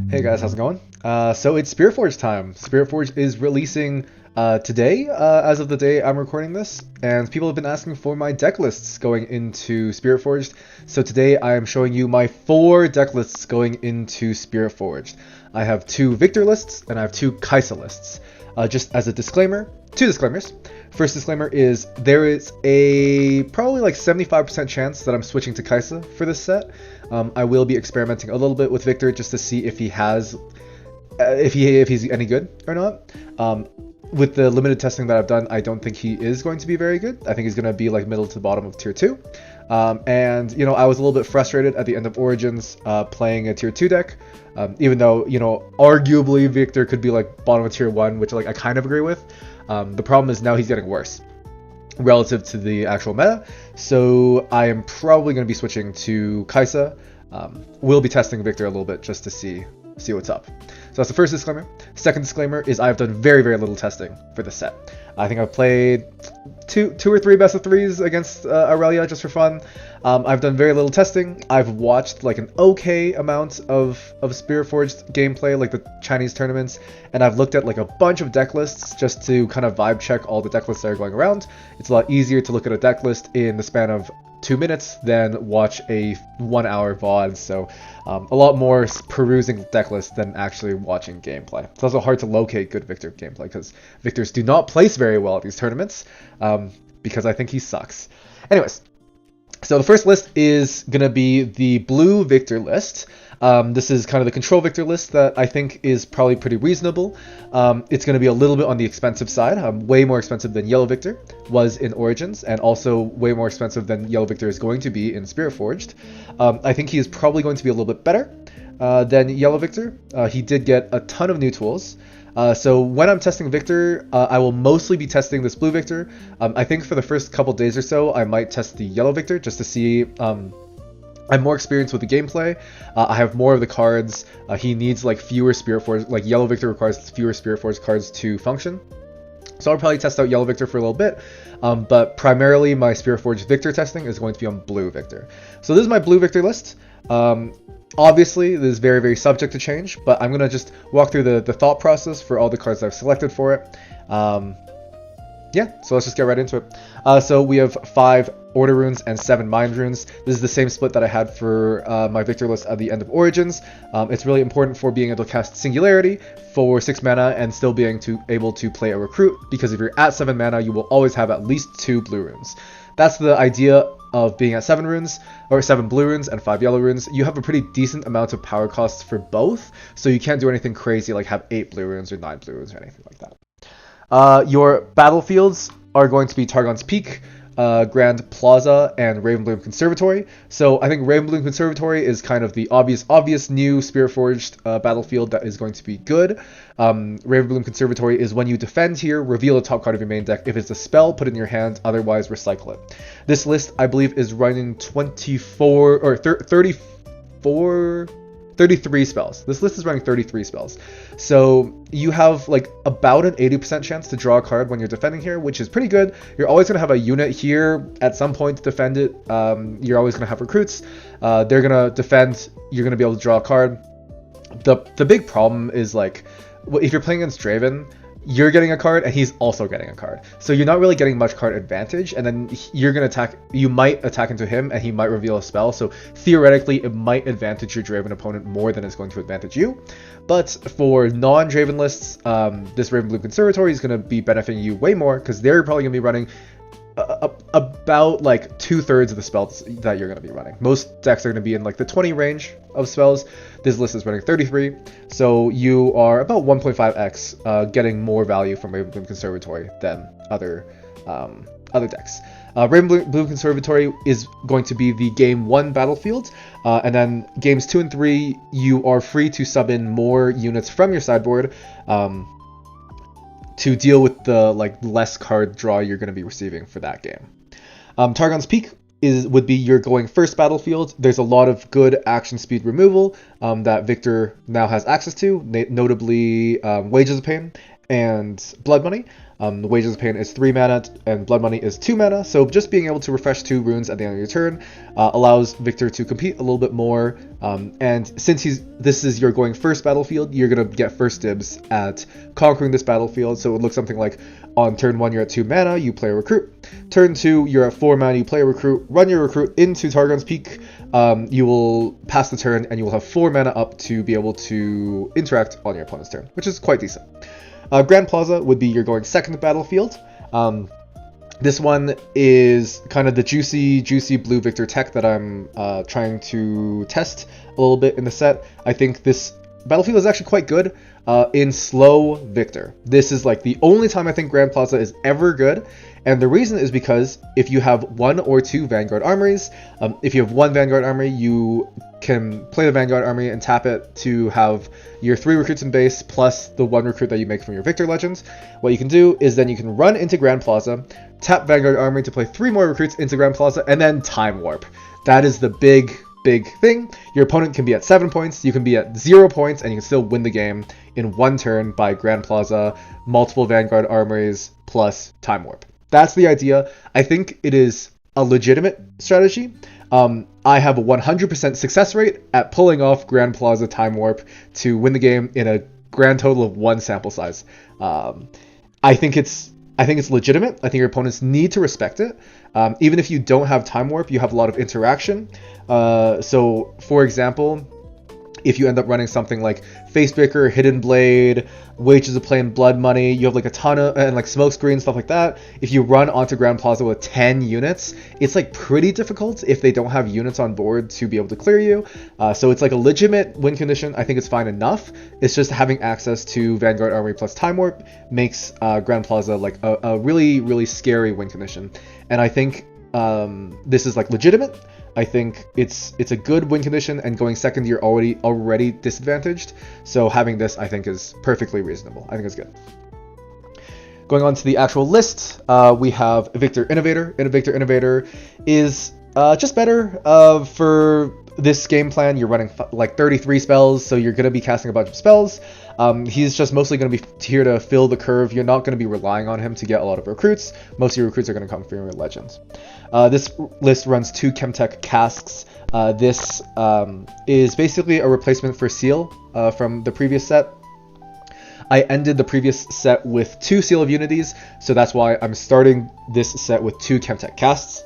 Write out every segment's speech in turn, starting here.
Hey guys, how's it going? So it's SpiritForged time. SpiritForged is releasing today, as of the day I'm recording this, and people have been asking for my deck lists going into SpiritForged. So today I am showing you my 4 deck lists going into SpiritForged. I have 2 Viktor lists and I have 2 Kaisa lists. Just as a disclaimer, 2 disclaimers. First disclaimer is there is a probably like 75% chance that I'm switching to Kaisa for this set. I will be experimenting a little bit with Viktor just to see if he has, if he's any good or not. With the limited testing that I've done, I don't think he is going to be very good. I think he's going to be like middle to bottom of tier 2. And, you know, I was a little bit frustrated at the end of Origins playing a tier 2 deck, even though, you know, arguably Viktor could be like bottom of tier 1, which like I kind of agree with. The problem is now he's getting worse relative to the actual meta, so I am probably going to be switching to Kaisa. We'll be testing Viktor a little bit just to see what's up. So that's the first disclaimer. Second disclaimer is I've done very, very little testing for this set. I think I've played two or three best of 3s against Aurelia just for fun. I've done very little testing. I've watched like an okay amount of SpiritForged gameplay, like the Chinese tournaments, and I've looked at like a bunch of deck lists just to kind of vibe check all the deck lists that are going around. It's a lot easier to look at a deck list in the span of 2 minutes than watch a 1-hour VOD, so a lot more perusing deck lists than actually watching gameplay. It's also hard to locate good Viktor gameplay because Viktors do not place very well at these tournaments, because I think he sucks. Anyways, so the first list is going to be the blue Viktor list. This is kind of the control Viktor list that I think is probably pretty reasonable. It's going to be a little bit on the expensive side, way more expensive than yellow Viktor was in Origins, and also way more expensive than yellow Viktor is going to be in SpiritForged. I think he is probably going to be a little bit better than yellow Viktor. He did get a ton of new tools. So when I'm testing Viktor, I will mostly be testing this blue Viktor. I think for the first couple days or so, I might test the yellow Viktor just to see. I'm more experienced with the gameplay. I have more of the cards. He needs like fewer SpiritForged, like yellow Viktor requires fewer SpiritForged cards to function. So I'll probably test out yellow Viktor for a little bit, but primarily my SpiritForged Viktor testing is going to be on blue Viktor. So this is my blue Viktor list. Obviously, this is very, very subject to change, but I'm going to just walk through the thought process for all the cards I've selected for it. Yeah, so let's just get right into it. So we have 5 Order Runes and 7 Mind Runes. This is the same split that I had for my Viktor list at the end of Origins. It's really important for being able to cast Singularity for 6 mana and still being able to play a Recruit, because if you're at 7 mana, you will always have at least 2 blue runes. That's the idea of being at 7 runes, or 7 blue runes and 5 yellow runes. You have a pretty decent amount of power costs for both, so you can't do anything crazy like have 8 blue runes or 9 blue runes or anything like that. Your battlefields are going to be Targon's Peak, Grand Plaza, and Ravenbloom Conservatory. So I think Ravenbloom Conservatory is kind of the obvious new SpiritForged battlefield that is going to be good. Ravenbloom Conservatory is when you defend here, reveal the top card of your main deck. If it's a spell, put it in your hand, otherwise recycle it. This list, I believe, is running 24 or 33 spells. This list is running 33 spells. So you have like about an 80% chance to draw a card when you're defending here, which is pretty good. You're always going to have a unit here at some point to defend it. You're always going to have recruits. They're going to defend. You're going to be able to draw a card. The big problem is like if you're playing against Draven, you're getting a card and he's also getting a card, so you're not really getting much card advantage, and then you're gonna attack. You might attack into him and he might reveal a spell, so theoretically it might advantage your Draven opponent more than it's going to advantage you. But for non-Draven lists, this Ravenbloom Conservatory is going to be benefiting you way more, because they're probably going to be running about like 2/3 of the spells that you're going to be running. Most decks are going to be in like the 20 range of spells. This list is running 33, so you are about 1.5x getting more value from Ravenbloom Conservatory than other decks. Ravenbloom Conservatory is going to be the game 1 battlefield, and then games 2 and 3 you are free to sub in more units from your sideboard to deal with the like less card draw you're going to be receiving for that game. Targon's Peak would be your going first battlefield. There's a lot of good action speed removal that Viktor now has access to, notably Wages of Pain and Blood Money. The Wages of Pain is 3 mana, and Blood Money is 2 mana, so just being able to refresh 2 runes at the end of your turn allows Viktor to compete a little bit more, and since this is your going first battlefield, you're going to get first dibs at conquering this battlefield, so it looks something like on turn 1 you're at 2 mana, you play a Recruit. Turn 2 you're at 4 mana, you play a Recruit, run your Recruit into Targon's Peak, you will pass the turn and you will have 4 mana up to be able to interact on your opponent's turn, which is quite decent. Grand Plaza would be your going second battlefield. This one is kind of the juicy blue Viktor tech that I'm trying to test a little bit in the set. I think this battlefield is actually quite good in slow Viktor. This is like the only time I think Grand Plaza is ever good, and the reason is because if you have 1 or 2 Vanguard Armories, if you have 1 Vanguard Armory, you can play the Vanguard Armory and tap it to have your 3 recruits in base plus the 1 recruit that you make from your Viktor Legends. What you can do is then you can run into Grand Plaza, tap Vanguard Armory to play 3 more recruits into Grand Plaza, and then Time Warp. That is the big thing. Your opponent can be at 7 points, you can be at 0 points, and you can still win the game in 1 turn by Grand Plaza, multiple Vanguard Armories, plus Time Warp. That's the idea. I think it is a legitimate strategy. I have a 100% success rate at pulling off Grand Plaza Time Warp to win the game in a grand total of 1 sample size. I think it's legitimate. I think your opponents need to respect it. Even if you don't have Time Warp, you have a lot of interaction. So, for example, if you end up running something like Facebreaker, Hidden Blade, Wages of Pain, Blood Money, you have like a ton of, and like Smokescreen, stuff like that. If you run onto Grand Plaza with 10 units, it's like pretty difficult if they don't have units on board to be able to clear you. So it's like a legitimate win condition. I think it's fine enough. It's just having access to Vanguard Armory plus Time Warp makes Grand Plaza like a really scary win condition. And I think this is like legitimate. I think it's a good win condition, and going second you're already disadvantaged. So having this I think is perfectly reasonable. I think it's good. Going on to the actual list, we have Viktor Innovator. Viktor Innovator is just better for this game plan. You're running like 33 spells, so you're going to be casting a bunch of spells. He's just mostly going to be here to fill the curve. You're not going to be relying on him to get a lot of recruits. Most of your recruits are going to come from your legends. This list runs 2 Chemtech casks. This is basically a replacement for Seal from the previous set. I ended the previous set with 2 Seal of Unities, so that's why I'm starting this set with 2 Chemtech casts.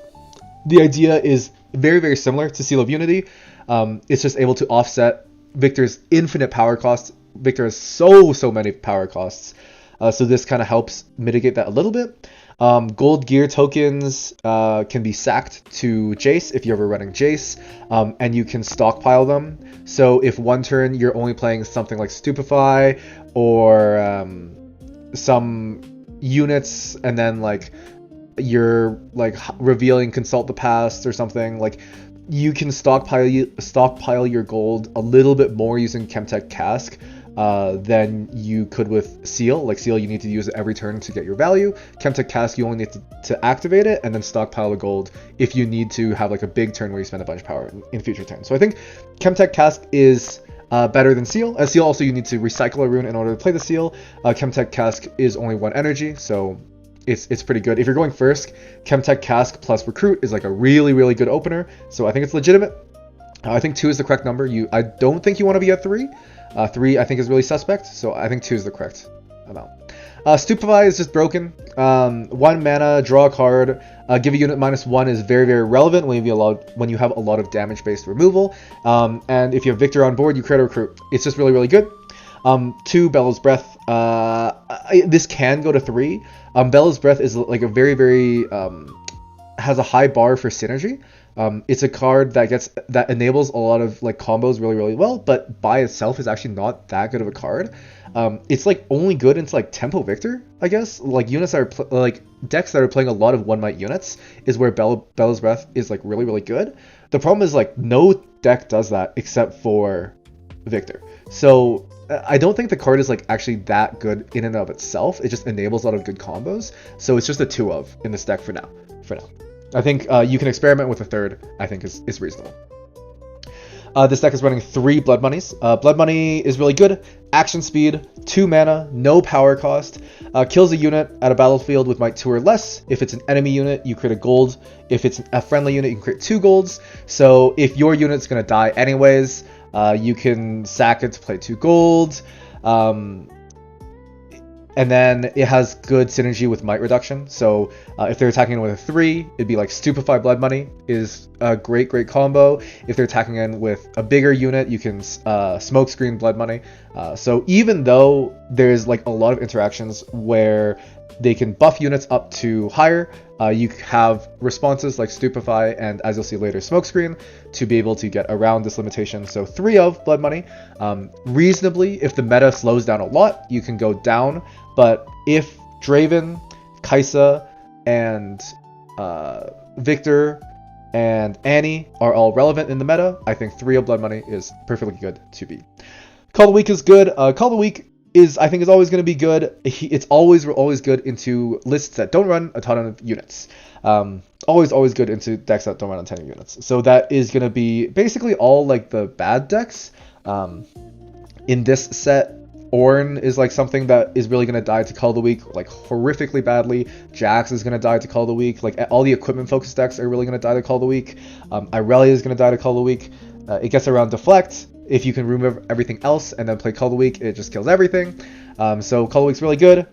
The idea is very similar to Seal of Unity. It's just able to offset Viktor's infinite power costs. Viktor has so many power costs, so this kind of helps mitigate that a little bit. Gold gear tokens can be sacked to Jace if you're ever running Jace, and you can stockpile them. So if one turn you're only playing something like Stupefy or some units, and then like you're like revealing Consult the Past or something, like you can stockpile your gold a little bit more using Chemtech Cask than you could with Seal. Like Seal, you need to use it every turn to get your value. Chemtech Cask, you only need to activate it and then stockpile the gold if you need to have like a big turn where you spend a bunch of power in future turns. So I think Chemtech Cask is better than Seal. As Seal, also you need to recycle a rune in order to play the Seal. Chemtech Cask is only 1 energy, so it's pretty good. If you're going first, Chemtech Cask plus Recruit is like a really good opener, so I think it's legitimate. I think 2 is the correct number. I don't think you want to be at 3. 3 I think is really suspect, so I think 2 is the correct amount. Stupefy is just broken. 1 mana, draw a card, give a unit -1 is very relevant when you have a lot of damage-based removal. And if you have Viktor on board, you create a Recruit. It's just really good. 2, Bellows Breath. This can go to 3. Bellows Breath is like a very has a high bar for synergy. It's a card that enables a lot of like combos really well, but by itself is actually not that good of a card. It's like only good into like Tempo Viktor, I guess. Like units that are like decks that are playing a lot of 1 might units is where Bellows Breath is like really good. The problem is like no deck does that except for Viktor. So I don't think the card is like actually that good in and of itself. It just enables a lot of good combos. So it's just a 2 of in this deck for now. I think you can experiment with a 3rd, I think is reasonable. This deck is running 3 Blood Monies. Blood Money is really good. action speed, 2 mana, no power cost, kills a unit at a battlefield with might 2 or less. If it's an enemy unit, you create a gold. If it's a friendly unit, you can create 2 golds. So if your unit's going to die anyways, you can sack it to play 2 golds. And then it has good synergy with might reduction. So if they're attacking in with a 3, it'd be like Stupefy Blood Money is a great combo. If they're attacking in with a bigger unit, you can Smokescreen Blood Money. So even though there's like a lot of interactions where they can buff units up to higher, you have responses like Stupefy and, as you'll see later, Smokescreen to be able to get around this limitation. So 3 of Blood Money. Reasonably, if the meta slows down a lot, you can go down. But if Draven, Kaisa, and Viktor and Annie are all relevant in the meta, I think 3 of Blood Money is perfectly good to be. Call of the Week is good. Call of the Week is always going to be good. It's always good into lists that don't run a ton of units. Always good into decks that don't run a ton of units. So that is going to be basically all like the bad decks. In this set, Ornn is like something that is really going to die to Call of the Week, like horrifically badly. Jax is going to die to Call of the Week. Like all the equipment focused decks are really going to die to Call of the Week. Irelia is going to die to Call of the Week. It gets around Deflect. If you can remove everything else and then play Call of the Week, it just kills everything. So Call of the Week's really good.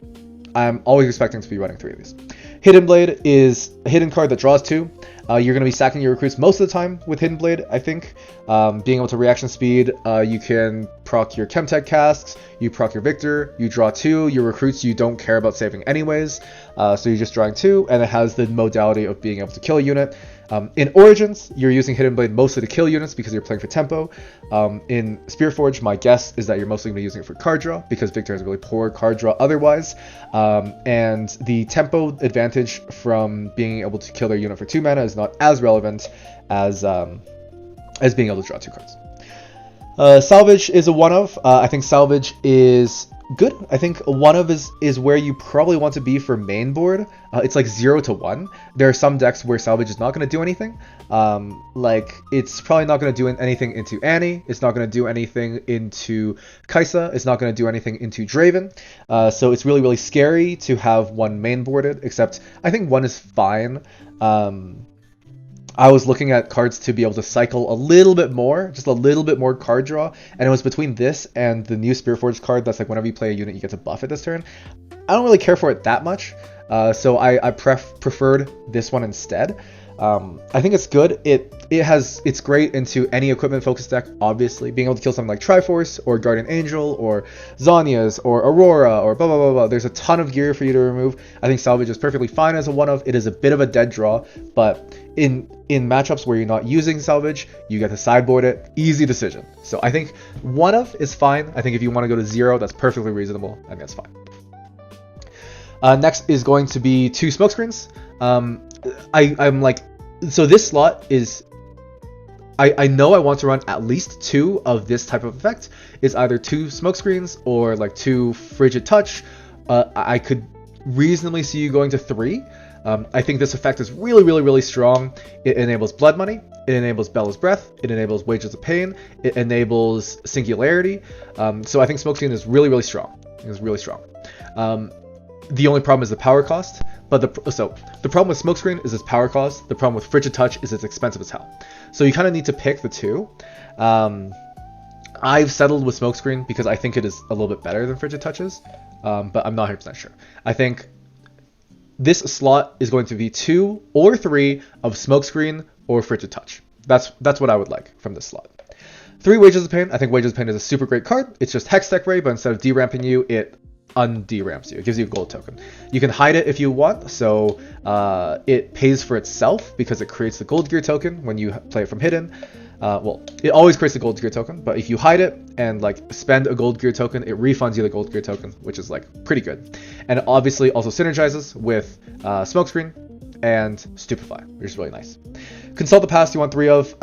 I'm always expecting to be running 3 of these. Hidden Blade is a hidden card that draws 2. You're going to be sacking your recruits most of the time with Hidden Blade, I think. Being able to reaction speed, you can proc your Chemtech casks, you proc your Viktor, you draw 2. Your recruits you don't care about saving anyways, so you're just drawing 2, and it has the modality of being able to kill a unit. In Origins, you're using Hidden Blade mostly to kill units because you're playing for tempo. In SPIRITFORGE, my guess is that you're mostly going to be using it for card draw because Viktor has a really poor card draw otherwise. And the tempo advantage from being able to kill their unit for 2 mana is not as relevant as being able to draw 2 cards. Salvage is a one-of. I think Salvage is good. I think one of is where you probably want to be for main board. It's like 0 to 1. There are some decks where Salvage is not going to do anything. Like it's probably not going to do anything into Annie. It's not going to do anything into Kaisa. It's not going to do anything into Draven. So it's really scary to have one main boarded, except I think one is fine. I was looking at cards to be able to cycle a little bit more, just a little bit more card draw, and it was between this and the new SPIRITFORGE card that's like whenever you play a unit, you get to buff it this turn. I don't really care for it that much, so I preferred this one instead. I think it's good. It's great into any equipment focused deck, obviously. Being able to kill something like Triforce or Guardian Angel or Zhonya's or Aurora or blah blah blah blah. There's a ton of gear for you to remove. I think Salvage is perfectly fine as a one-of. It is a bit of a dead draw, but in matchups where you're not using Salvage, you get to sideboard it. Easy decision. So I think one-of is fine. I think if you want to go to 0, that's perfectly reasonable. I think that's fine. Next is going to be 2 smokescreens. I'm like, so this slot is, I know I want to run at least 2 of this type of effect. It's either 2 smokescreens or like 2 frigid touch. I could reasonably see you going to 3. I think this effect is really strong. It enables Blood Money. It enables Bella's Breath. It enables Wages of Pain. It enables Singularity. So I think smokescreen is really strong. It's really strong. The only problem is the power cost. But the problem with Smokescreen is its power cost. The problem with Frigid Touch is it's expensive as hell. So you kind of need to pick the 2. I've settled with Smokescreen because I think it is a little bit better than Frigid Touch is, but I'm not 100% sure. I think this slot is going to be 2 or 3 of Smokescreen or Frigid Touch. That's what I would like from this slot. 3 Wages of Pain. I think Wages of Pain is a super great card. It's just Hextech Ray, but instead of deramping you, it underamps you. It gives you a gold token. You can hide it if you want, so it pays for itself because it creates the gold gear token when you play it from hidden. Well, it always creates a gold gear token, but if you hide it and like spend a gold gear token, it refunds you the gold gear token, which is like pretty good. And obviously also synergizes with Smokescreen and Stupefy, which is really nice. Consult the Past, you want 3 of.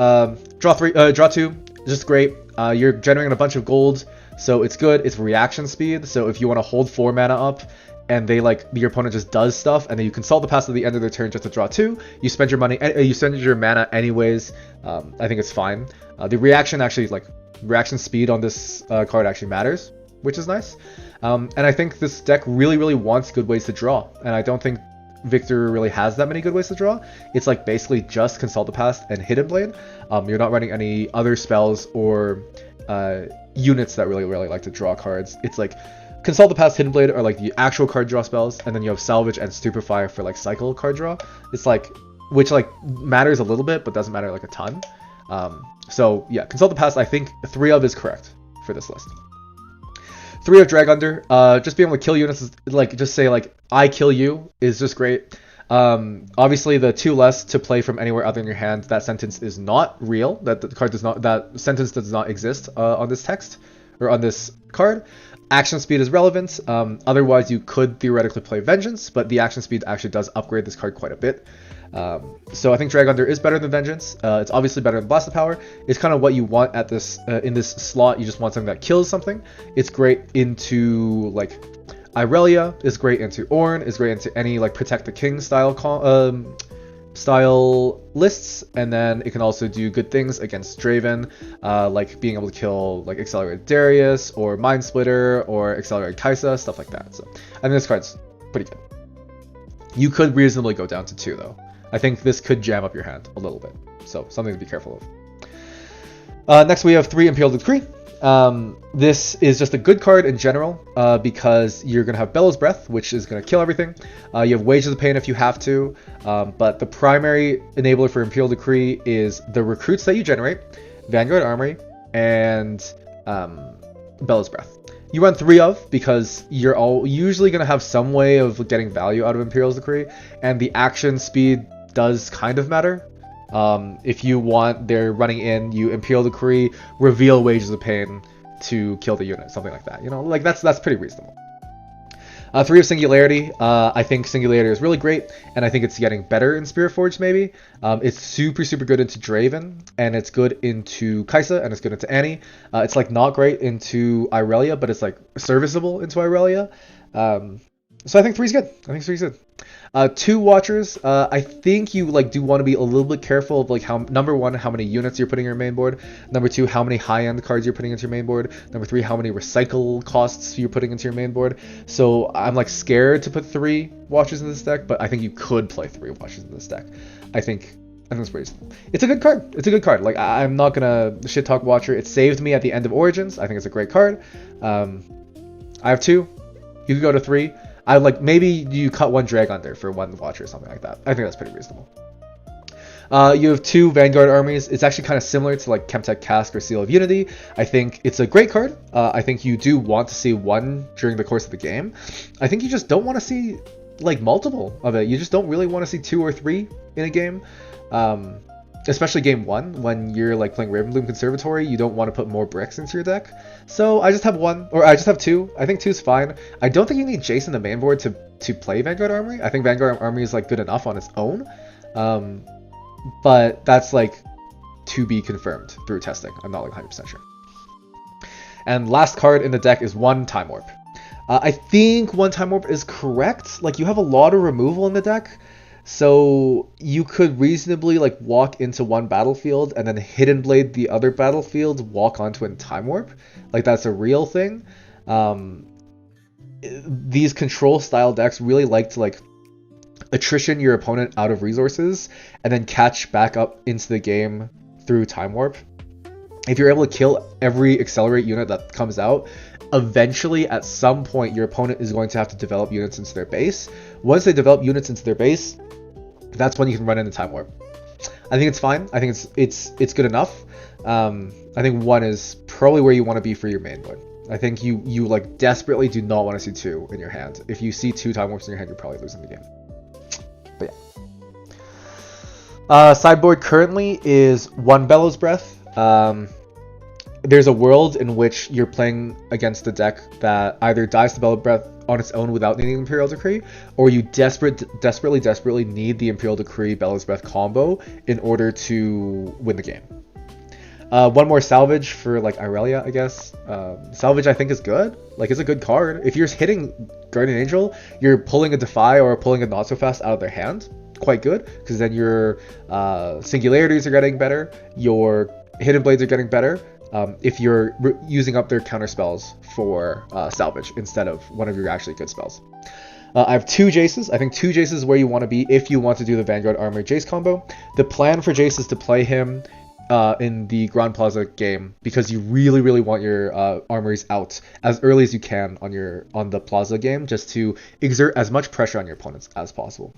Draw 2, just great. You're generating a bunch of gold. So it's good. It's reaction speed. So if you want to hold 4 mana up and they like your opponent just does stuff and then you consult the past at the end of their turn just to draw 2, you spend your money, you spend your mana anyways. I think it's fine. The reaction actually, like reaction speed on this card actually matters. which is nice. And I think this deck really wants good ways to draw, and I don't think Viktor really has that many good ways to draw. It's like basically just Consult the Past and Hidden Blade. You're not running any other spells or units that really like to draw cards. It's like Consult the Past, Hidden Blade are like the actual card draw spells, and then you have Salvage and Stupefy for like cycle card draw. It's like, which like matters a little bit, but doesn't matter like a ton. So yeah, Consult the Past, I think 3 of is correct for this list. 3 of Drag Under, just being able to kill units is like, just say like, I kill you is just great. Obviously the 2 less to play from anywhere other than your hand, that sentence is not real. That the card does not, that sentence does not exist on this text or on this card. Action speed is relevant. Otherwise you could theoretically play Vengeance, but the action speed actually does upgrade this card quite a bit. So I think Drag Under is better than Vengeance. It's obviously better than Blast of Power. It's kind of what you want at this in this slot. You just want something that kills something. It's great into like Irelia, is great into Ornn, is great into any like Protect the King style lists, and then it can also do good things against Draven, like being able to kill like Accelerated Darius or Mind Splitter or Accelerated Kaisa, stuff like that. So I think this card's pretty good. You could reasonably go down to 2 though. I think this could jam up your hand a little bit, so something to be careful of. Next we have 3 Imperial Decree. This is just a good card in general, because you're going to have Bellows Breath, which is going to kill everything. You have Wages of Pain if you have to, but the primary enabler for Imperial Decree is the recruits that you generate, Vanguard Armory, and Bellows Breath. You run 3 of because you're all usually going to have some way of getting value out of Imperial's Decree, and the action speed does kind of matter. If you want their running in, you Imperial Decree, reveal Wages of Pain to kill the unit, something like that. You know, like that's pretty reasonable. 3 of Singularity. I think Singularity is really great, and I think it's getting better in Spiritforged maybe. It's super good into Draven, and it's good into Kaisa, and it's good into Annie. It's like not great into Irelia, but it's like serviceable into Irelia. So I think 3 is good. I think 3 is good. 2 Watchers, I think you like do want to be a little bit careful of like how, number 1, how many units you're putting in your main board. Number 2, how many high-end cards you're putting into your main board. Number 3, how many recycle costs you're putting into your main board. So I'm like scared to put 3 Watchers in this deck, but I think you could play 3 Watchers in this deck. I think it's pretty. It's a good card. It's a good card. Like I'm not gonna shit talk Watcher. It saved me at the end of Origins. I think it's a great card. I have 2. You could go to 3. I like maybe you cut 1 Drag Under for 1 Watcher or something like that. I think that's pretty reasonable. You have 2 Vanguard Armies. It's actually kind of similar to like Chemtech Cask or Seal of Unity. I think it's a great card. I think you do want to see 1 during the course of the game. I think you just don't want to see like multiple of it. You just don't really want to see 2 or 3 in a game. Especially game 1, when you're like playing Ravenbloom Conservatory, you don't want to put more bricks into your deck. So I just have 1, or I just have 2. I think 2 is fine. I don't think you need Jace in the main board to play Vanguard Armory. I think Vanguard Armory is like good enough on its own. But that's like to be confirmed through testing. I'm not like 100% sure. And last card in the deck is 1 Time Warp. I think 1 Time Warp is correct. Like you have a lot of removal in the deck. So you could reasonably like walk into 1 battlefield and then Hidden Blade the other battlefield, walk onto a Time Warp. Like that's a real thing. These control style decks really like to like attrition your opponent out of resources and then catch back up into the game through Time Warp. If you're able to kill every Accelerate unit that comes out, eventually at some point your opponent is going to have to develop units into their base. Once they develop units into their base, that's when you can run into Time Warp. I think it's fine. I think it's good enough. I think 1 is probably where you want to be for your main board. I think you like desperately do not want to see 2 in your hand. If you see 2 Time Warps in your hand, you're probably losing the game. But yeah. Sideboard currently is 1 Bellows Breath. There's a world in which you're playing against a deck that either dies to Bellows Breath on its own without needing Imperial Decree, or you desperately need the Imperial Decree Bellows Breath combo in order to win the game. 1 more Salvage for like Irelia, I guess. Salvage I think is good. Like it's a good card. If you're hitting Guardian Angel, you're pulling a Defy or pulling a Not So Fast out of their hand. Quite good, because then your Singularities are getting better, your Hidden Blades are getting better. if you're using up their counter spells for salvage instead of one of your actually good spells. I have 2 Jaces. I think 2 Jaces is where you want to be if you want to do the Vanguard Armor Jace combo. The plan for Jace is to play him in the Grand Plaza game because you really want your armories out as early as you can on the Plaza game, just to exert as much pressure on your opponents as possible.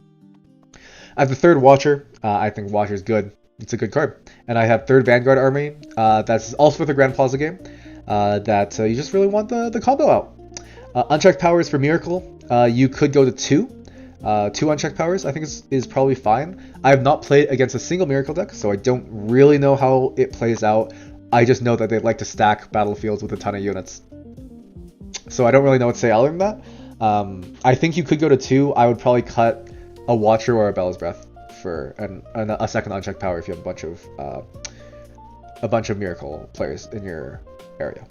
I have the 3rd Watcher. I think Watcher's good. It's a good card. And I have 3rd Vanguard Army. That's also for the Grand Plaza game. That you just really want the combo out. Unchecked powers for Miracle. You could go to 2. 2 unchecked powers, I think is probably fine. I have not played against a single Miracle deck, so I don't really know how it plays out. I just know that they like to stack battlefields with a ton of units. So I don't really know what to say other than that. I think you could go to 2. I would probably cut a Watcher or a Bell's Breath for a second unchecked power if you have a bunch of Miracle players in your area.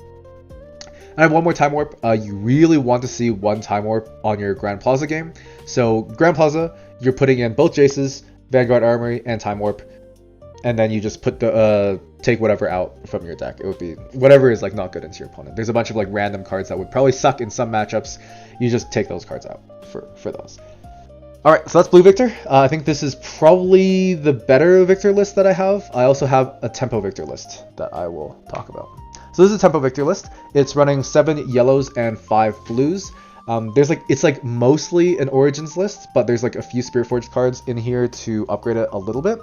And I have one more Time Warp. You really want to see 1 Time Warp on your Grand Plaza game. So Grand Plaza, you're putting in both Jaces, Vanguard Armory, and Time Warp, and then you just put take whatever out from your deck. It would be whatever is like not good into your opponent. There's a bunch of like random cards that would probably suck in some matchups. You just take those cards out for those. All right, so that's Blue Victor. I think this is probably the better Victor list that I have. I also have a Tempo Victor list that I will talk about. So this is a Tempo Victor list. It's running 7 yellows and 5 blues. It's like mostly an Origins list, but there's like a few Spiritforged cards in here to upgrade it a little bit.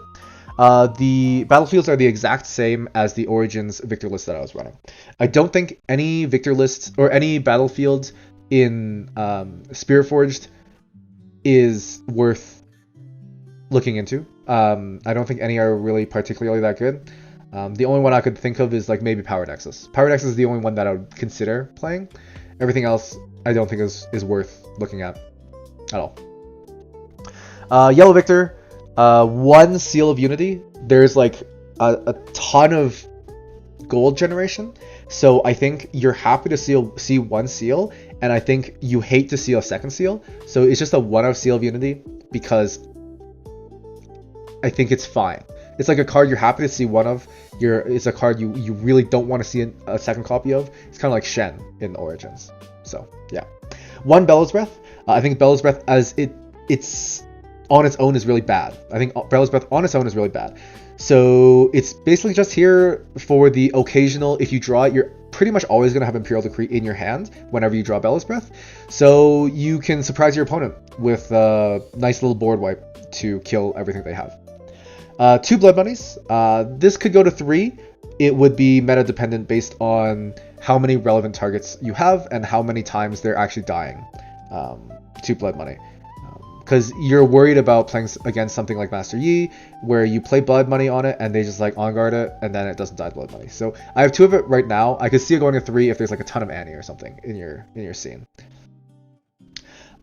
The battlefields are the exact same as the Origins Victor list that I was running. I don't think any Victor list or any battlefield in Spiritforged is worth looking into. I don't think any are really particularly that good. The only one I could think of is like maybe Power Nexus. Power Nexus is the only one that I would consider playing. Everything else I don't think is worth looking at all. Yellow Victor, 1 Seal of Unity. There's like a ton of gold generation, so I think you're happy to see 1 seal, and I think you hate to see a 2nd seal. So it's just a 1 of Seal of Unity because I think it's fine. It's like a card you're happy to see 1 of. It's a card you really don't want to see a second copy of. It's kind of like Shen in Origins. So yeah, 1 Bellows Breath. I think Bellows Breath it's on its own is really bad. I think Bellows Breath on its own is really bad. So it's basically just here for the occasional. If you draw it, you're pretty much always going to have Imperial Decree in your hand whenever you draw Bellows Breath. So you can surprise your opponent with a nice little board wipe to kill everything they have. 2 Blood Monies. This could go to 3. It would be meta dependent based on how many relevant targets you have and how many times they're actually dying. 2 Blood Money. Because you're worried about playing against something like Master Yi, where you play Blood Money on it and they just like on guard it and then it doesn't die to Blood Money. So I have 2 of it right now. I could see it going to 3 if there's like a ton of Annie or something in your scene.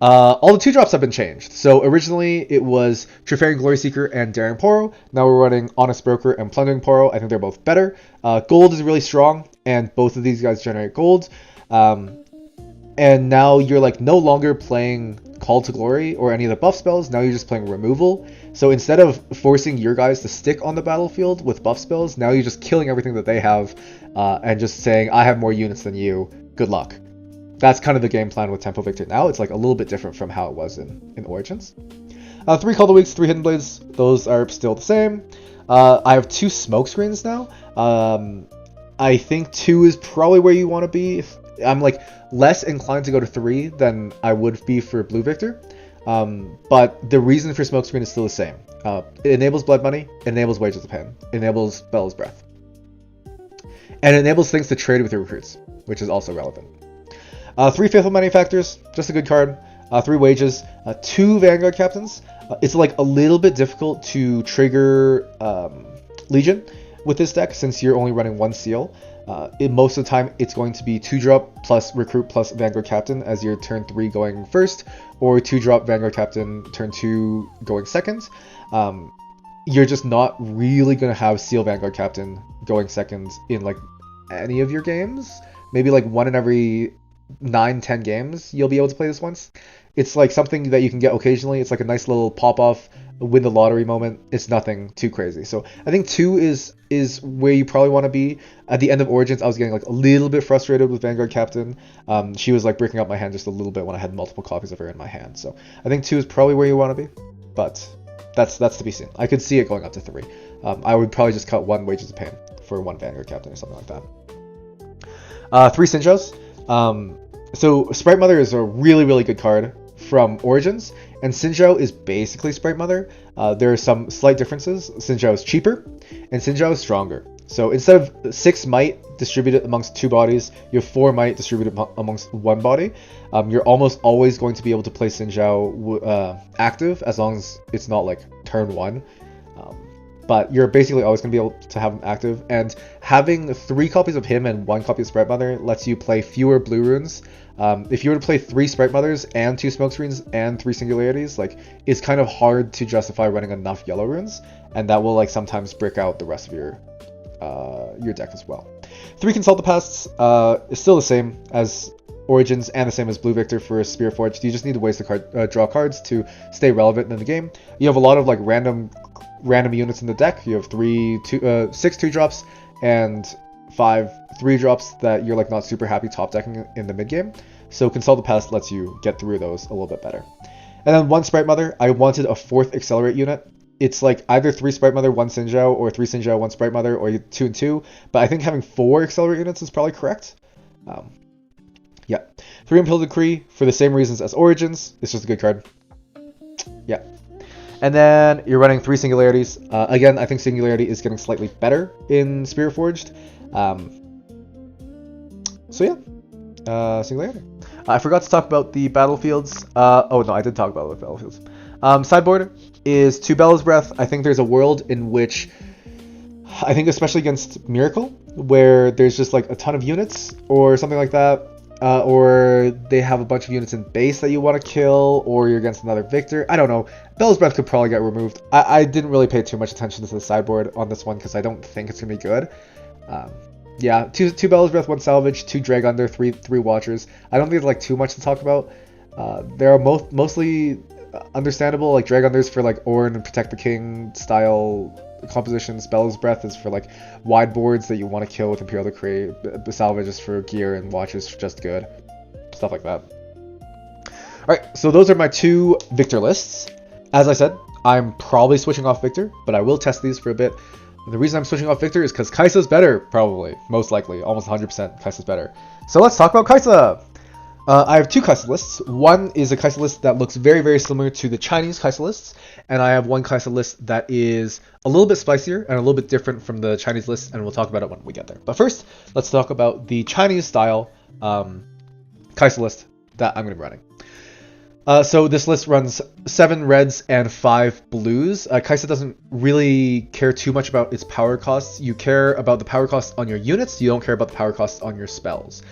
All the 2-drops have been changed. So originally it was Trifarian Glory Seeker and Daring Poro. Now we're running Honest Broker and Plundering Poro. I think they're both better. Gold is really strong, and both of these guys generate gold. And now you're like no longer playing Call to Glory or any of the buff spells. Now you're just playing Removal. So instead of forcing your guys to stick on the battlefield with buff spells, now you're just killing everything that they have and just saying, I have more units than you. Good luck. That's kind of the game plan with Tempo Victor now. It's like a little bit different from how it was in Origins. 3 Call the Weeks, 3 Hidden Blades. Those are still the same. I have 2 Smoke Screens now. I think 2 is probably where you want to be. I'm like less inclined to go to 3 than I would be for Blue Victor. But the reason for Smoke Screen is still the same. It enables Blood Money. It enables Wages of Pain. It enables Bell's Breath. And it enables things to trade with your recruits, which is also relevant. 3 Faithful Manufacturers, just a good card. 3 Wages, 2 Vanguard Captains. It's like a little bit difficult to trigger Legion with this deck since you're only running 1 seal. Most of the time, it's going to be 2-drop plus Recruit plus Vanguard Captain as your turn 3 going first, or 2-drop Vanguard Captain turn 2 going second. You're just not really going to have Seal Vanguard Captain going second in like any of your games. Maybe like 1 in every 9-10 games, you'll be able to play this once. It's like something that you can get occasionally. It's like a nice little pop-off, win the lottery moment. It's nothing too crazy. So I think 2 is where you probably want to be. At the end of Origins, I was getting like a little bit frustrated with Vanguard Captain. She was like breaking up my hand just a little bit when I had multiple copies of her in my hand. So I think 2 is probably where you want to be, but that's to be seen. I could see it going up to 3. I would probably just cut 1 Wages of Pain for 1 Vanguard Captain or something like that. 3 Sinjos. So Sprite Mother is a really, really good card from Origins, and Sinjo is basically Sprite Mother. There are some slight differences. Sinjo is cheaper, and Sinjo is stronger. So instead of 6 might distributed amongst 2 bodies, you have 4 might distributed amongst 1 body. You're almost always going to be able to play Sinjo active, as long as it's not like turn 1. But you're basically always going to be able to have him active, and having 3 copies of him and 1 copy of Sprite Mother lets you play fewer blue runes. If you were to play 3 Sprite Mothers and 2 smoke screens and 3 singularities, like, it's kind of hard to justify running enough yellow runes, and that will like sometimes break out the rest of your deck as well. 3 Consult the Pasts is still the same as Origins and the same as Blue Victor for Spiritforged. You just need to waste the draw cards to stay relevant in the game. You have a lot of like random units in the deck. You have 6 2-drops and 5 3-drops that you're like not super happy top decking in the mid game. So Consult the Past lets you get through those a little bit better. And then 1 Sprite Mother. I wanted a 4th Accelerate unit. It's like either 3 Sprite Mother, 1 Sinjo, or 3 Sinjo, 1 Sprite Mother, or 2 and 2. But I think having 4 Accelerate units is probably correct. Yeah. 3 Impel Decree for the same reasons as Origins. It's just a good card. Yeah. And then you're running 3 Singularities. Again, I think Singularity is getting slightly better in Spiritforged. So yeah, Singularity. I forgot to talk about the battlefields. Oh no, I did talk about the battlefields. Sideboard is 2 Bellow's Breath. I think there's a world in which, I think especially against Miracle, where there's just like a ton of units or something like that. Or they have a bunch of units in base that you want to kill, or you're against another Victor. I don't know. Bell's Breath could probably get removed. I didn't really pay too much attention to the sideboard on this one because I don't think it's going to be good. Yeah, 2 Bell's Breath, 1 Salvage, 2 Drag Under, 3 Watchers. I don't think there's like too much to talk about. There are mostly understandable, like Drag Unders for like Ornn and Protect the King style compositions. Bell's Breath is for like wide boards that you want to kill with Imperial Decree. Salvage is for gear, and Watchers for just good. Stuff like that. Alright, so those are my 2 Victor lists. As I said, I'm probably switching off Victor, but I will test these for a bit. And the reason I'm switching off Victor is because Kai'Sa's better, probably. Most likely. Almost 100% Kai'Sa's better. So let's talk about Kai'Sa! I have 2 Kai'Sa lists. One is a Kai'Sa list that looks very, very similar to the Chinese Kai'Sa lists. And I have 1 Kai'Sa list that is a little bit spicier and a little bit different from the Chinese list, and we'll talk about it when we get there. But first, let's talk about the Chinese style Kai'Sa list that I'm going to be running. So this list runs 7 reds and 5 blues. Kai'Sa doesn't really care too much about its power costs. You care about the power costs on your units. You don't care about the power costs on your spells.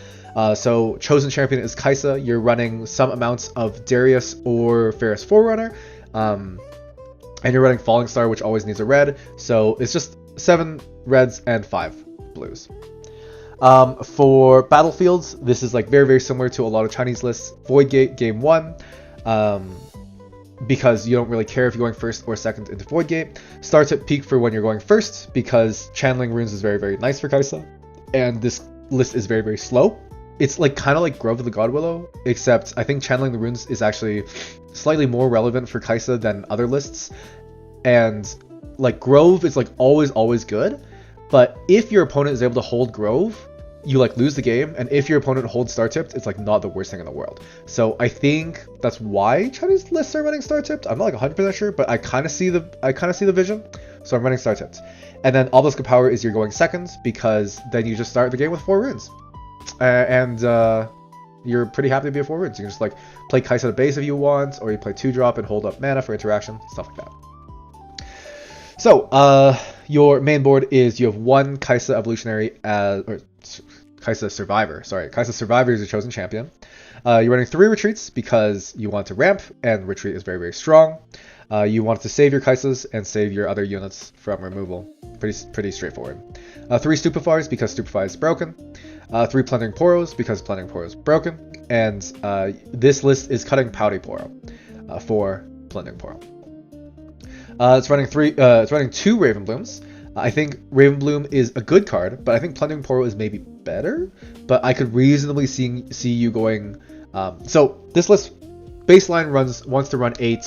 So Chosen Champion is Kai'Sa. You're running some amounts of Darius or Ferris Forerunner. And you're running Falling Star, which always needs a red. So it's just 7 reds and 5 blues. For battlefields, this is like very, very similar to a lot of Chinese lists. Void Gate, game 1. Because you don't really care if you're going first or second into Void Gate. Starts at peak for when you're going first, because channeling runes is very, very nice for Kai'Sa. And this list is very, very slow. It's like kind of like Grove of the Godwillow, except I think channeling the runes is actually slightly more relevant for Kai'Sa than other lists. And like Grove is like always good, but if your opponent is able to hold Grove, you like lose the game, and if your opponent holds Star Tipped, it's like not the worst thing in the world. So I think that's why Chinese lists are running Star Tipped. I'm not like 100% sure, but I kind of see the vision. So I'm running Star Tipped. And then Obelisk of Power is you're going second, because then you just start the game with 4 runes. And you're pretty happy to be at 4 runes. You can just like play Kai'Sa to base if you want, or you play 2-drop and hold up mana for interaction, stuff like that. So, your main board is you have 1 Kai'Sa Evolutionary or Kai'Sa Survivor. Sorry, Kai'Sa Survivor is your Chosen Champion. You're running 3 retreats because you want to ramp, and retreat is very, very strong. You want to save your Kai'Sas and save your other units from removal. Pretty straightforward. 3 Stupefyers because Stupefy is broken. 3 Plundering Poros because Plundering Poro is broken, and this list is cutting Pouty Poro for Plundering Poro. It's running 2 Raven Blooms. I think Raven Bloom is a good card, but I think Plundering Poro is maybe better. But I could reasonably see you going. So this list baseline wants to run 8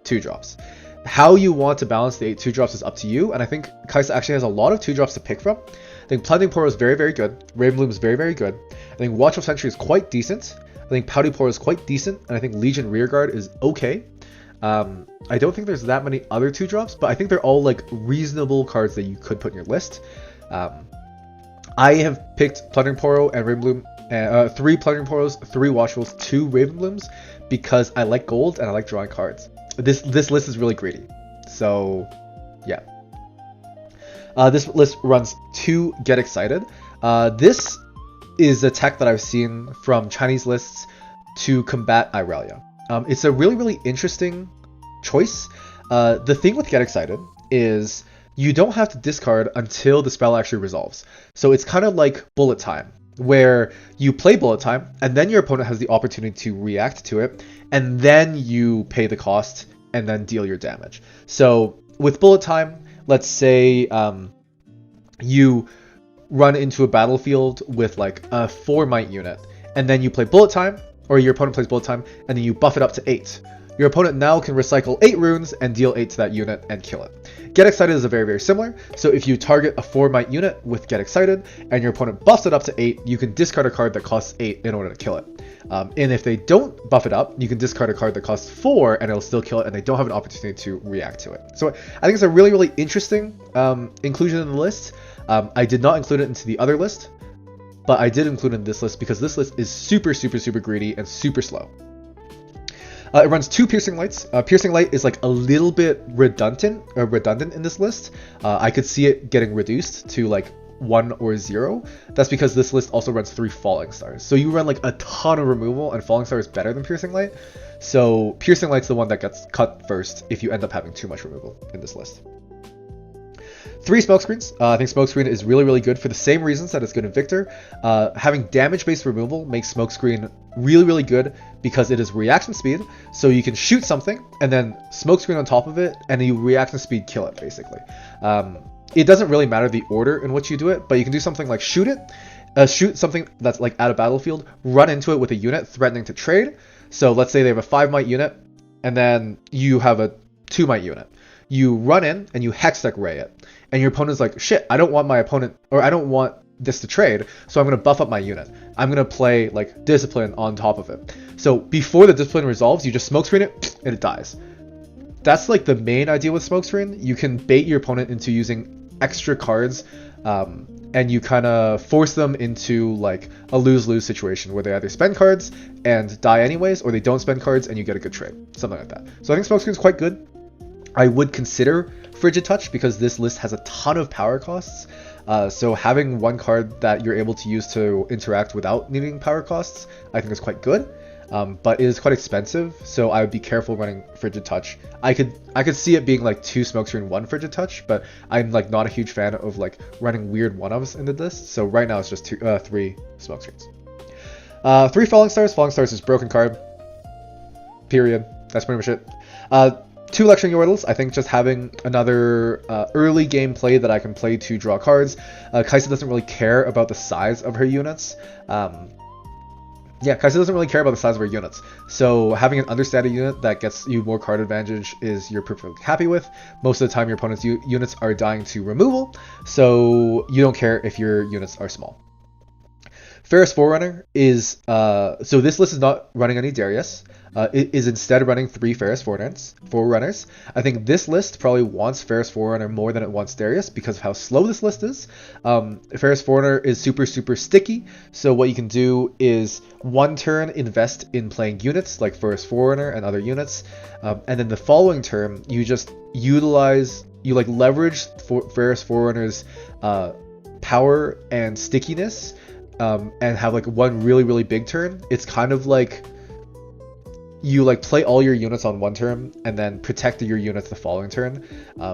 2-drops. How you want to balance the 8 2-drops is up to you, and I think Kaisa actually has a lot of 2-drops to pick from. I think Plundering Poro is very, very good. Raven Bloom is very, very good. I think Watch of Sentry is quite decent. I think Pouty Poro is quite decent, and I think Legion Rearguard is okay. I don't think there's that many other 2-drops, but I think they're all like reasonable cards that you could put in your list. I have picked Plundering Poro and Raven Bloom, 3 Plundering Poros, 3 Watchfuls, 2 Raven Blooms, because I like gold and I like drawing cards. This list is really greedy, so yeah. This list runs 2 Get Excited. This is a tech that I've seen from Chinese lists to combat Irelia. It's a really, really interesting choice. The thing with Get Excited is you don't have to discard until the spell actually resolves. So it's kind of like Bullet Time, where you play Bullet Time, and then your opponent has the opportunity to react to it, and then you pay the cost, and then deal your damage. So with Bullet Time, let's say you run into a battlefield with like a 4 might unit, and then you play Bullet Time, or your opponent plays Bullet Time, and then you buff it up to 8. Your opponent now can recycle 8 runes and deal 8 to that unit and kill it. Get Excited is a very, very similar. So if you target a 4 might unit with Get Excited, and your opponent buffs it up to 8, you can discard a card that costs 8 in order to kill it. And if they don't buff it up, you can discard a card that costs 4 and it'll still kill it, and they don't have an opportunity to react to it. So I think it's a really, really interesting inclusion in the list. I did not include it into the other list, but I did include it in this list because this list is super, super, super greedy and super slow. It runs 2 Piercing Lights. Piercing Light is like a little bit redundant in this list. I could see it getting reduced to like 1 or 0. That's because this list also runs 3 Falling Stars. So you run like a ton of removal, and Falling Star is better than Piercing Light. So Piercing Light's the one that gets cut first if you end up having too much removal in this list. 3 Smokescreens. I think Smokescreen is really, really good for the same reasons that it's good in Viktor. Having damage-based removal makes Smokescreen really, really good because it is reaction speed. So you can shoot something and then Smokescreen on top of it, and you reaction speed kill it, basically. It doesn't really matter the order in which you do it, but you can do something like shoot something that's like at a battlefield, run into it with a unit threatening to trade. So let's say they have a 5 might unit, and then you have a 2 might unit. You run in and you Hextech Ray it, and your opponent's like, shit, I don't want my opponent, or I don't want this to trade, so I'm going to buff up my unit. I'm going to play like Discipline on top of it. So before the Discipline resolves, you just Smokescreen it, and it dies. That's like the main idea with Smokescreen. You can bait your opponent into using extra cards, and you kind of force them into like a lose-lose situation where they either spend cards and die anyways, or they don't spend cards and you get a good trade, something like that. So I think Smokescreen is quite good. I would consider Frigid Touch because this list has a ton of power costs. So having one card that you're able to use to interact without needing power costs, I think is quite good. But it is quite expensive, so I would be careful running Frigid Touch. I could see it being like 2 Smokescreen, 1 Frigid Touch, but I'm like not a huge fan of like running weird one-ofs in the list. So right now it's just 3 Smokescreens. 3 Falling Stars. Falling Stars is broken card. Period. That's pretty much it. 2 Lecturing Yordles. I think just having another early game play that I can play to draw cards. Kaisa doesn't really care about the size of her units. Kaisa doesn't really care about the size of her units. So having an understated unit that gets you more card advantage is you're perfectly happy with. Most of the time your opponent's units are dying to removal, so you don't care if your units are small. Ferris Forerunner is, so this list is not running any Darius. It is instead running 3 Ferris Forerunners. I think this list probably wants Ferris Forerunner more than it wants Darius because of how slow this list is. Ferris Forerunner is super, super sticky. So what you can do is 1 turn invest in playing units like Ferris Forerunner and other units. And then the following turn, you just leverage Ferris Forerunner's power and stickiness. And have like 1 really, really big turn. It's kind of like you like play all your units on 1 turn and then protect your units the following turn.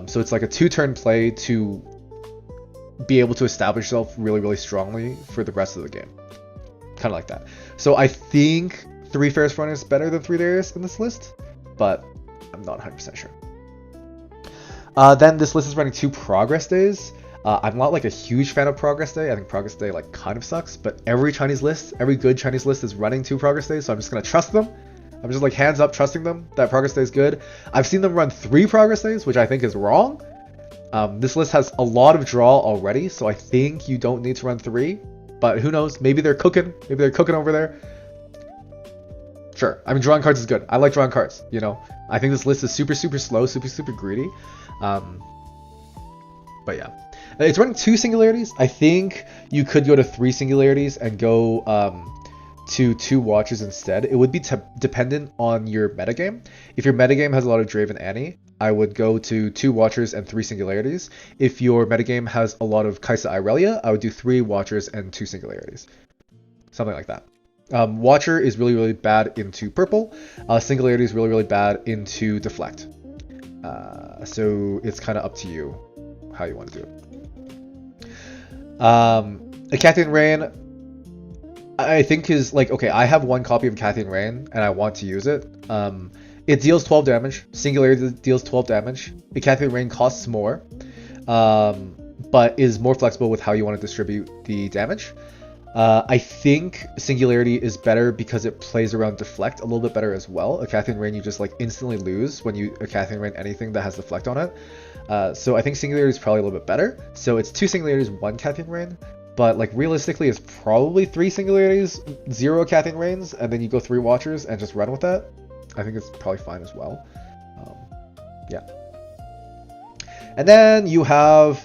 So it's like a 2-turn play to be able to establish yourself really, really strongly for the rest of the game. Kind of like that. So I think 3 Fairest Forerunners is better than 3 Darius in this list, but I'm not 100% sure. Then this list is running 2 Progress Days. I'm not like a huge fan of Progress Day. I think Progress Day like kind of sucks, but every good Chinese list is running 2 Progress Days, so I'm just gonna trust them. I'm just like hands up trusting them that Progress Day is good. I've seen them run 3 Progress Days, which I think is wrong. This list has a lot of draw already, so I think you don't need to run 3, but who knows? Maybe they're cooking. Maybe they're cooking over there. Sure. I mean, drawing cards is good. I like drawing cards, you know. I think this list is super, super slow, super, super greedy. But yeah. It's running 2 Singularities. I think you could go to 3 Singularities and go to 2 Watchers instead. It would be dependent on your metagame. If your metagame has a lot of Draven Annie, I would go to 2 Watchers and 3 Singularities. If your metagame has a lot of Kaisa Irelia, I would do 3 Watchers and 2 Singularities. Something like that. Watcher is really, really bad into purple. Singularity is really, really bad into deflect. So it's kind of up to you how you want to do it. Cathian Rain, I think is like, okay, I have 1 copy of Cathian Rain and I want to use it. It deals 12 damage. Singularity deals 12 damage. The Cathian Rain costs more, but is more flexible with how you want to distribute the damage. I think Singularity is better because it plays around Deflect a little bit better as well. A Cathian Rain you just like instantly lose when you Cathian Rain anything that has Deflect on it. So I think Singularity is probably a little bit better. So it's 2 Singularities, 1 Cathian Rain. But like realistically it's probably 3 Singularities, 0 Cathian Rains, and then you go 3 Watchers and just run with that. I think it's probably fine as well. Yeah. And then you have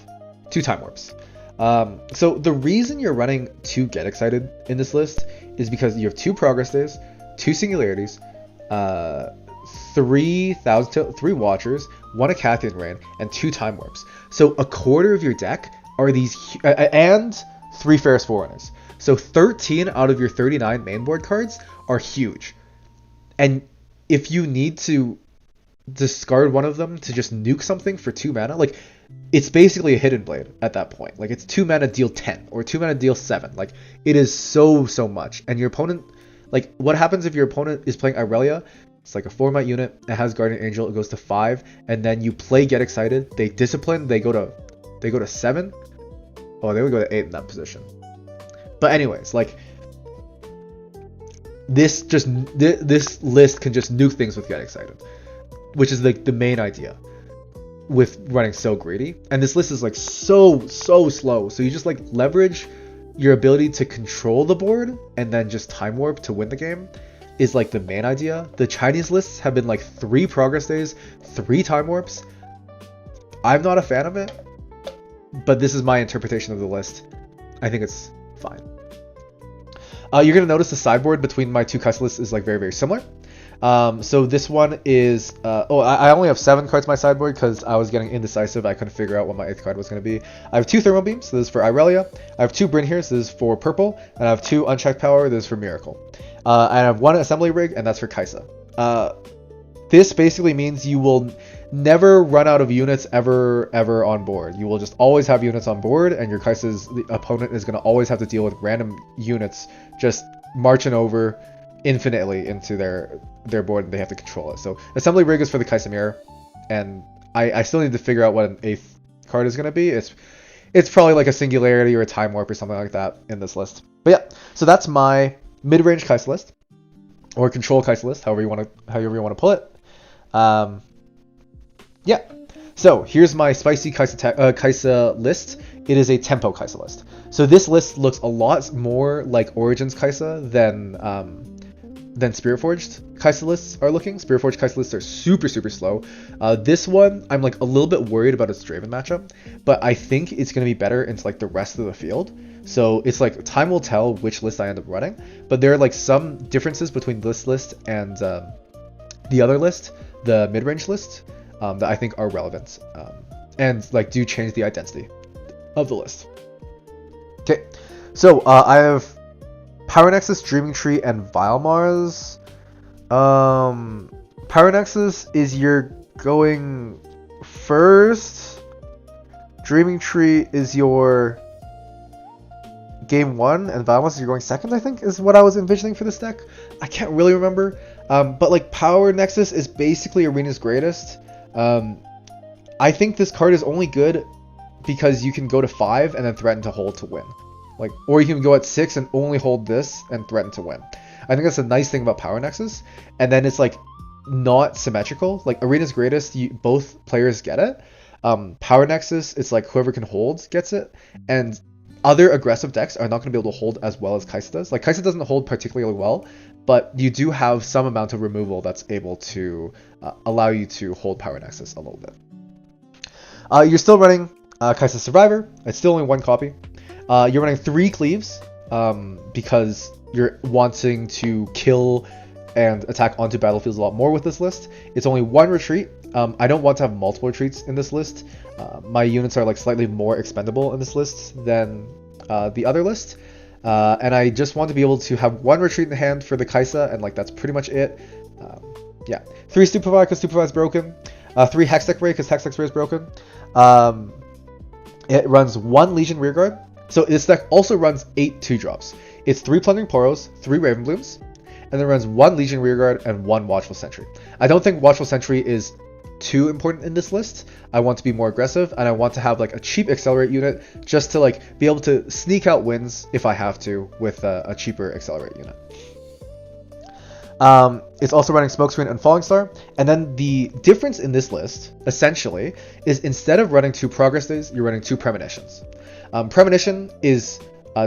2 Time Warps. So the reason you're running 2 Get Excited in this list is because you have 2 Progress Days, 2 Singularities, 3 Watchers, 1 Cathian Rain, and 2 Time Warps. So a quarter of your deck are these, and 3 Fairest Forerunners. So 13 out of your 39 main board cards are huge. And if you need to discard one of them to just nuke something for 2 mana, like, it's basically a Hidden Blade at that point. Like, it's 2 mana deal 10 or 2 mana deal 7. Like, it is so much. And your opponent, like, what happens if your opponent is playing Irelia? It's like a 4-mana unit. It has Guardian Angel. It goes to 5, and then you play Get Excited. They discipline. They go to 7. Oh, they would go to 8 in that position. But anyways, like, this list can just nuke things with Get Excited, which is like the main idea with running so greedy. And this list is like so slow, so you just like leverage your ability to control the board and then just time warp to win the game is like the main idea. The Chinese lists have been like 3 Progress Days, 3 time warps. I'm not a fan of it, but this is my interpretation of the list. I think it's fine. You're gonna notice the sideboard between my 2 Kaisa lists is like very similar. So this one is, I only have 7 cards in my sideboard because I was getting indecisive. I couldn't figure out what my 8th card was going to be. I have 2 Thermal Beams, so this is for Irelia. I have 2 Bryn Hears, this is for purple. And I have 2 Unchecked Power, this is for Miracle. And I have 1 Assembly Rig, and that's for Kaisa. This basically means you will never run out of units ever on board. You will just always have units on board, and your Kaisa's opponent is going to always have to deal with random units just marching over infinitely into their board, and they have to control it. So Assembly Rig is for the Kaisa Mirror, and I still need to figure out what an 8th card is going to be. It's probably like a Singularity or a Time Warp or something like that in this list. But yeah, so that's my mid-range Kaisa list, or control Kaisa list, however you want to pull it. Yeah, so here's my spicy Kaisa list. It is a tempo Kaisa list. So this list looks a lot more like Origins Kaisa than Spiritforged Kaisa lists are looking. Spiritforged Kaisa lists are super slow. This one, I'm like a little bit worried about its Draven matchup, but I think it's going to be better into like the rest of the field. So it's like time will tell which list I end up running, but there are like some differences between this list and the other list, the mid-range list, that I think are relevant, and like do change the identity of the list. Okay, so I have Power Nexus, Dreaming Tree, and Vile Mars. Power Nexus is your going first. Dreaming Tree is your game 1, and Violence is you're going second, I think, is what I was envisioning for this deck. I can't really remember. But like Power Nexus is basically Arena's greatest. I think this card is only good because you can go to 5 and then threaten to hold to win. Like, or you can go at 6 and only hold this and threaten to win. I think that's a nice thing about Power Nexus. And then it's like not symmetrical. Like Arena's greatest, both players get it. Power Nexus, it's like whoever can hold gets it. And other aggressive decks are not going to be able to hold as well as Kaisa does. Like Kaisa doesn't hold particularly well, but you do have some amount of removal that's able to allow you to hold Power Nexus a little bit. You're still running Kaisa Survivor. It's still only 1 copy. You're running 3 Cleaves because you're wanting to kill and attack onto battlefields a lot more with this list. It's only 1 retreat. I don't want to have multiple retreats in this list. My units are like slightly more expendable in this list than the other list. And I just want to be able to have 1 retreat in the hand for the Kaisa, and like that's pretty much it. Yeah. 3 Stupefy because Stupefy is broken. 3 Hextech Ray because Hextech Ray is broken. It runs 1 Legion Rearguard. So this deck also runs 8 2-drops. It's 3 Plundering Poros, 3 Raven Blooms, and then runs 1 Legion Rearguard and 1 Watchful Sentry. I don't think Watchful Sentry is too important in this list. I want to be more aggressive, and I want to have like a cheap Accelerate unit just to like be able to sneak out wins if I have to with a cheaper Accelerate unit. It's also running Smokescreen and Falling Star, and then the difference in this list essentially is instead of running 2 Progress Days, you're running 2 Premonitions. Premonition is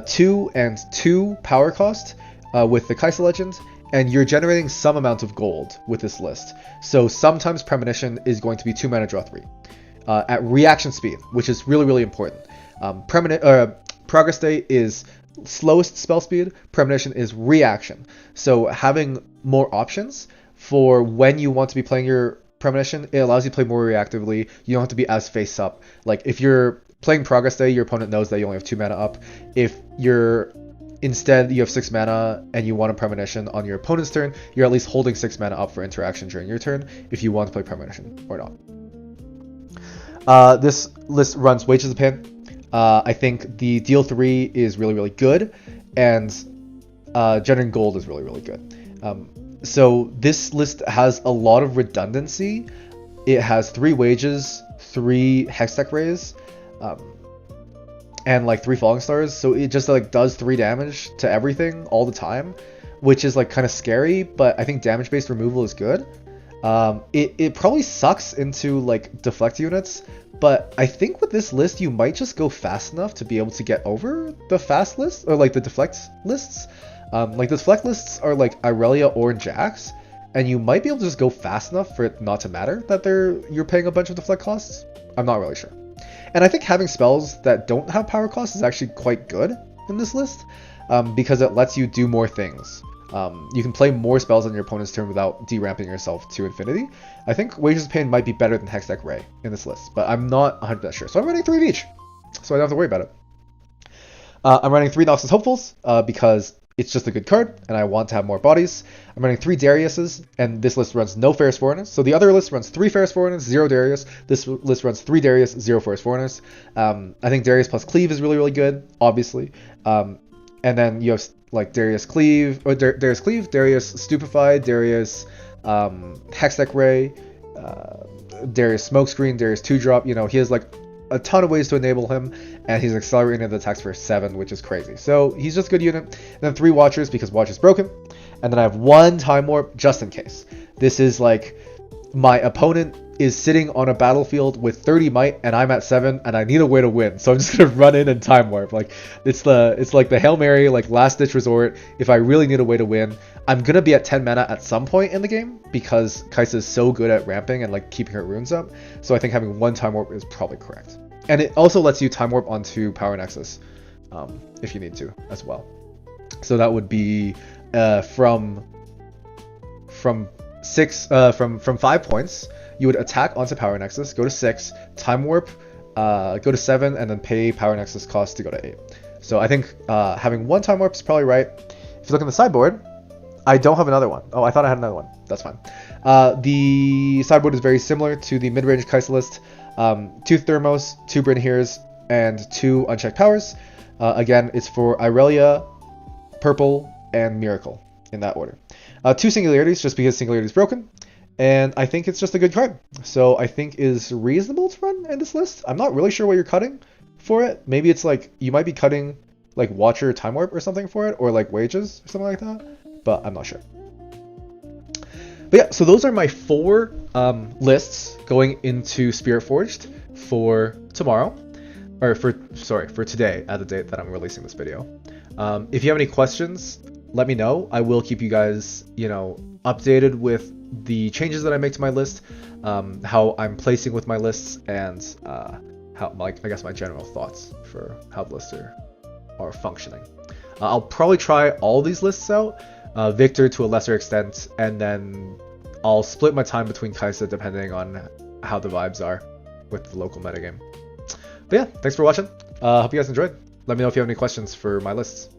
2 and 2 power cost with the Kaisa Legend, and you're generating some amount of gold with this list. So sometimes Premonition is going to be 2 mana draw 3 at reaction speed, which is really, really important. Progress Day is slowest spell speed, Premonition is reaction. So having more options for when you want to be playing your Premonition, it allows you to play more reactively. You don't have to be as face up. Like if you're playing Progress Day, your opponent knows that you only have 2 mana up. If you're instead you have 6 mana and you want a Premonition on your opponent's turn, you're at least holding 6 mana up for interaction during your turn if you want to play Premonition or not. This list runs Wages of Pain. I think the deal 3 is really, really good, and generating gold is really, really good. So this list has a lot of redundancy. It has 3 wages, 3 Hextech Rays, and like 3 Falling Stars, so it just like does 3 damage to everything all the time, which is like kind of scary, but I think damage based removal is good. It probably sucks into like deflect units, but I think with this list you might just go fast enough to be able to get over the fast list, or like the deflect lists. Like the deflect lists are like Irelia or Jax, and you might be able to just go fast enough for it not to matter that you're paying a bunch of deflect costs. I'm not really sure. And I think having spells that don't have power costs is actually quite good in this list, because it lets you do more things. You can play more spells on your opponent's turn without deramping yourself to infinity. I think Wages of Pain might be better than Hextech Ray in this list, but I'm not 100% sure. So I'm running 3 of each, so I don't have to worry about it. I'm running 3 Noxus Hopefuls because it's just a good card, and I want to have more bodies. I'm running 3 Dariuses, and this list runs no Ferrous Forerunners. So the other list runs 3 Ferrous Forerunners, 0 Darius. This list runs 3 Darius, 0 Ferrous Forerunners. I think Darius plus Cleave is really, really good, obviously. And then you have like Darius Cleave, or Darius Cleave, Darius Stupefy, Darius Hextech Ray, Darius Smokescreen, Darius 2-drop. You know, he has like a ton of ways to enable him, and he's accelerating the attacks for 7, which is crazy. So he's just a good unit. And then 3 Watchers because Watch is broken. And then I have 1 Time Warp just in case. This is like my opponent is sitting on a battlefield with 30 might and I'm at 7 and I need a way to win. So I'm just gonna run in and Time Warp. Like it's like the Hail Mary, like last ditch resort. If I really need a way to win, I'm gonna be at 10 mana at some point in the game because Kaisa is so good at ramping and like keeping her runes up. So I think having 1 Time Warp is probably correct. And it also lets you Time Warp onto Power Nexus if you need to as well. So that would be from 5 points. You would attack onto Power Nexus, go to 6, Time Warp, go to 7, and then pay Power Nexus cost to go to 8. So I think having 1 Time Warp is probably right. If you look on the sideboard, I don't have another one. Oh, I thought I had another one. That's fine. The sideboard is very similar to the mid-range Kaisa list. 2 Thermos, 2 Bryn Hears, and 2 unchecked powers. Again, it's for Irelia, Purple, and Miracle in that order. 2 Singularities, just because Singularity is broken. And I think it's just a good card. So I think is reasonable to run in this list. I'm not really sure what you're cutting for it. Maybe it's like, you might be cutting like Watcher Time Warp or something for it, or like Wages or something like that, but I'm not sure. But yeah, so those are my 4 lists going into Spiritforged for tomorrow, or for today at the date that I'm releasing this video. If you have any questions, let me know. I will keep you guys, updated with the changes that I make to my list, how I'm placing with my lists, and how, like, I guess my general thoughts for how the lists are functioning. I'll probably try all these lists out, Viktor to a lesser extent, and then I'll split my time between Kaisa depending on how the vibes are with the local metagame. But yeah, thanks for watching. Hope you guys enjoyed. Let me know if you have any questions for my lists.